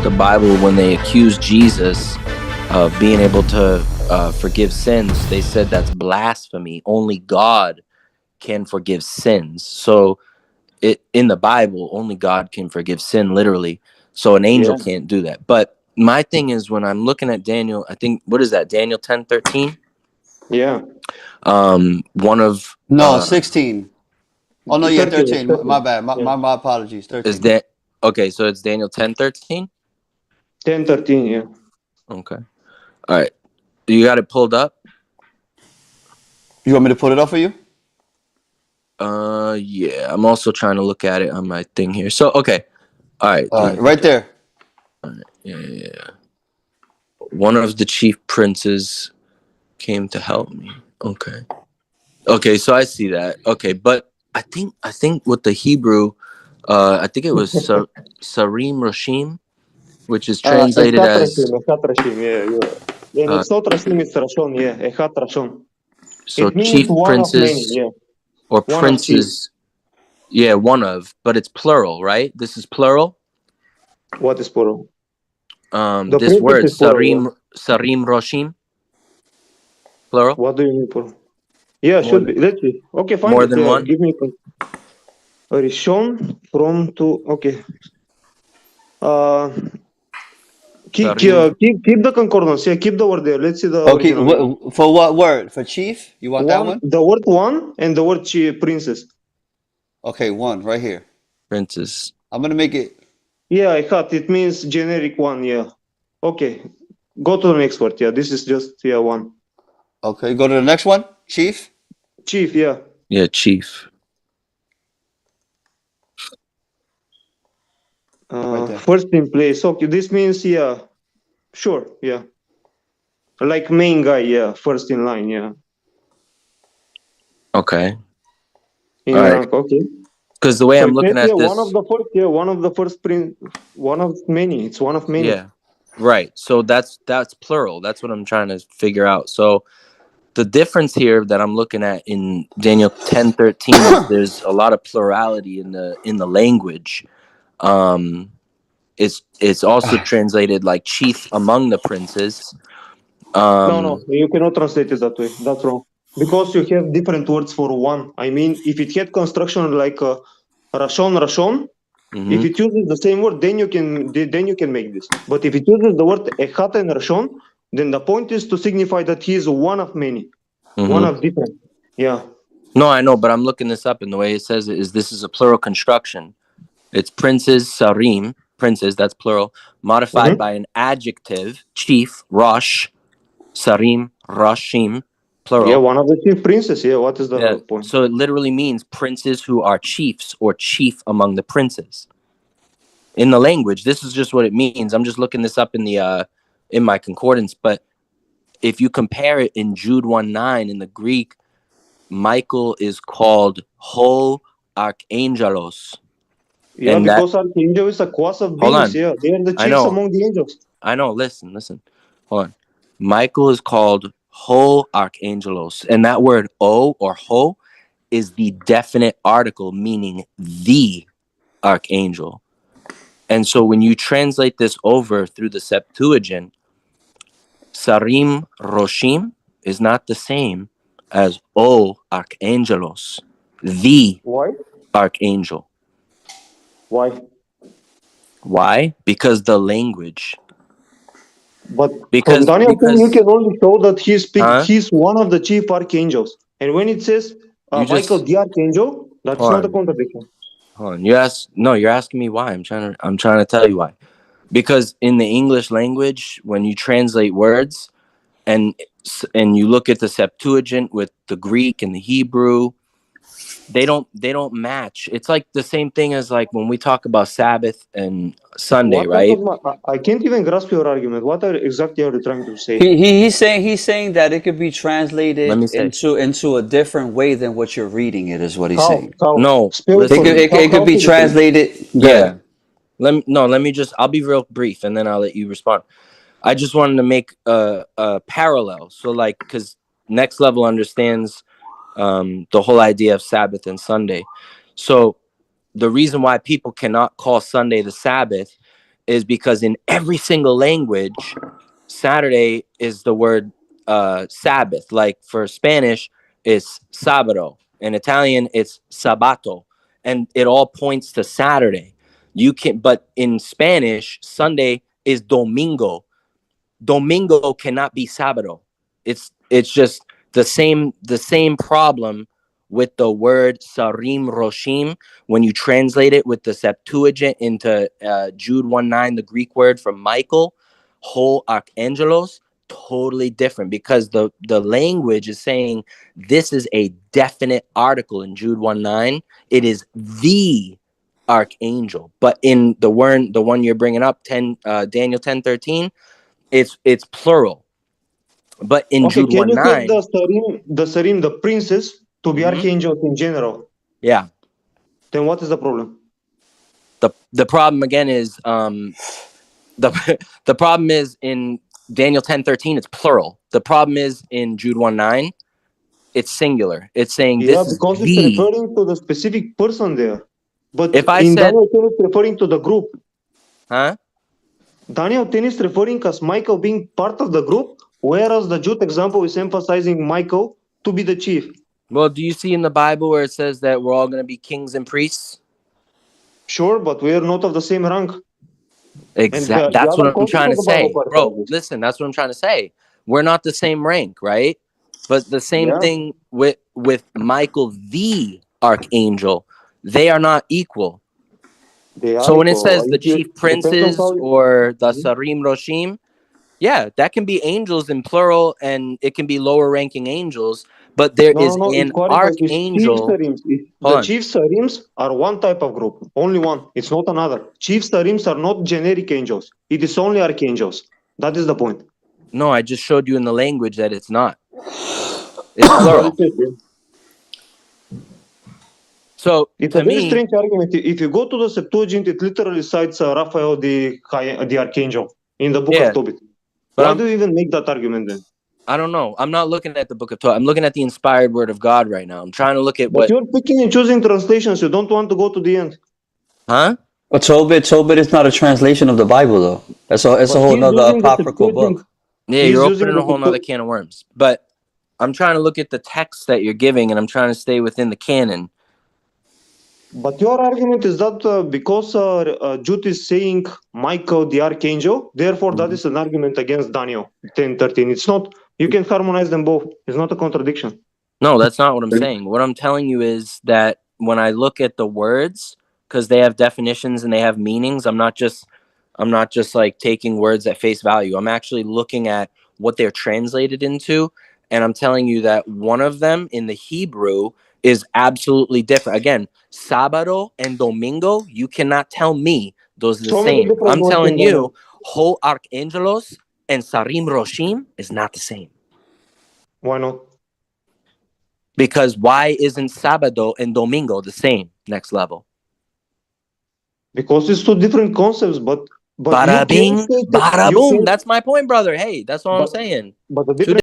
the Bible, when they accused Jesus of being able to forgive sins, they said that's blasphemy. Only God can forgive sins. So in the Bible, only God can forgive sin, literally. So an angel can't do that. But my thing is, when I'm looking at Daniel, I think, what is that? Daniel 10:13. Yeah. One of No, 16. Oh no, yeah, 13. 13. My bad. My apologies. 13. is that okay? So it's Daniel 10:13. 10:13. Yeah. Okay. All right. You got it pulled up? You want me to put it up for you? Yeah. I'm also trying to look at it on my thing here. So okay. All right. Right there. All right. Yeah. One of the chief princes came to help me. Okay. So I see that. Okay, but I think with the Hebrew, I think it was Sarim Roshim, which is translated Echat as. Rashim. Yeah. And it's not Rashim, it's Rashon. Yeah. Echat Rashon. So It means chief one of many. princes Yeah. or One of chief. princes. Yeah, one of, but it's plural, right? This is plural. What is plural? The This princess word is plural. Sarim Roshim, plural. What do you mean plural? Yeah, should be. Let's see. Okay, fine. More than one. Give me Rishon from to. Okay. Keep the concordance. Yeah, keep the word there. Let's see the Okay, original. for what word? For chief? You want that one? The word one and the word princess. Okay, one right here. Princes. I'm gonna make it. Yeah, I had. It means generic one. Yeah. Okay. Go to the next word. Yeah, this is just one. Okay, go to the next one. Chief. Chief. Yeah. Yeah, chief. Right there. First in place. Okay, this means sure. Yeah. Like main guy. Yeah. First in line. Yeah. Okay. In All right. rank. Okay. Because the way So I'm looking at this, one of the first print, one of many. It's one of many. Yeah, right. So that's plural. That's what I'm trying to figure out. So the difference here that I'm looking at in Daniel 10:13 is there's a lot of plurality in the language. It's also translated like chief among the princes. No, you cannot translate it that way. That's wrong. Because you have different words for one. I mean, if it had construction like Rashon, if it uses the same word, then you can make this. But if it uses the word Echat and Rashon, then the point is to signify that he is one of many, one of different. Yeah. No, I know, but I'm looking this up, and the way it says it is this is a plural construction. It's princes, sarim, princes, that's plural, modified by an adjective, chief, rosh, sarim, roshim, plural. Yeah, one of the chief princes. Yeah, what is the point? So it literally means princes who are chiefs or chief among the princes. In the language, this is just what it means. I'm just looking this up in my concordance, but if you compare it in Jude 1:9 in the Greek, Michael is called ho archangelos. Yeah, and because archangel is a class of beings. Yeah, they are the chiefs among the angels. I know. Listen. Hold on. Michael is called ho archangelos, and that word o or ho is the definite article meaning the archangel. And so when you translate this over through the Septuagint, Sarim Roshim is not the same as O Archangelos, the archangel. Why? Why? Because the language. But from Daniel 10, you can only show that he's one of the chief archangels. And when it says Michael the archangel, that's not a contradiction. Hold on. You're asking me why. I'm trying to tell you why. Because in the English language, when you translate words and you look at the Septuagint with the Greek and the Hebrew, they don't match. It's like the same thing as like when we talk about Sabbath and Sunday, right? I can't even grasp your argument. What exactly are you trying to say? He's saying that it could be translated into a different way than what you're reading it, is what he's saying. No, it could be translated. Yeah. Let me just, I'll be real brief and then I'll let you respond. I just wanted to make a parallel. So like, because Next Level understands the whole idea of Sabbath and Sunday. So the reason why people cannot call Sunday the Sabbath is because in every single language, Saturday is the word Sabbath. Like for Spanish, it's sábado. In Italian, it's sabato, and it all points to Saturday. But in Spanish, Sunday is domingo. Domingo cannot be sábado. It's just the same problem with the word sarim roshim when you translate it with the Septuagint into Jude 1:9, the Greek word for Michael, ho archangelos, totally different because the language is saying this is a definite article in Jude 1:9. It is the archangel, but in the one you're bringing up, Daniel 10:13, it's plural. But in Okay, Jude can you take 1:9, the Sarim, the princes, to be archangels in general? Yeah. Then what is the problem? The problem again is the problem is in Daniel 10:13 it's plural. The problem is in Jude 1:9 it's singular. It's saying this is because it's the. referring to the specific person there. But If I in said, Daniel 10 it's referring to the group. huh? Daniel 10 is referring as Michael being part of the group, whereas the Jude example is emphasizing Michael to be the chief. Well, do you see in the Bible where it says that we're all going to be kings and priests? Sure, but we are not of the same rank. Exactly. That's what I'm trying to say, bro. Listen, that's what I'm trying to say. We're not the same rank, right? But the same thing with Michael the archangel. They are not equal. So when it says the chief princes or the Sarim Roshim, yeah, that can be angels in plural and it can be lower ranking angels, but there is an archangel. The chief Sarims are one type of group, only one. It's not another. Chief Sarims are not generic angels. It is only archangels. That is the point. No, I just showed you in the language that it's not. It's plural. So it's to a very me, strange argument. If you go to the Septuagint, it literally cites Raphael the archangel in the book of Tobit. Why do you even make that argument then? I don't know. I'm not looking at the book of Tobit. I'm looking at the inspired word of God right now. I'm trying to look at but you're picking and choosing translations. You don't want to go to the end. Huh? But Tobit is not a translation of the Bible, though. It's a whole nother apocryphal book. Yeah, you're opening a whole nother can of worms. But I'm trying to look at the text that you're giving, and I'm trying to stay within the canon. But your argument is that because Jude is saying Michael the archangel, therefore that is an argument against Daniel 10:13. It's not. You can harmonize them both. It's not a contradiction. No, that's not what I'm saying. What I'm telling you is that when I look at the words, because they have definitions and they have meanings, I'm not just like taking words at face value. I'm actually looking at what they're translated into, and I'm telling you that one of them in the Hebrew is absolutely different. Again, sábado and domingo, you cannot tell me those are the same. I'm telling you, ho archangelos and sarim roshim is not the same. Why not? Because why isn't sábado and domingo the same? Next level. Because it's two different concepts, but bada bing, bada boom. That's my point, brother. Hey, that's all I'm saying. But the difference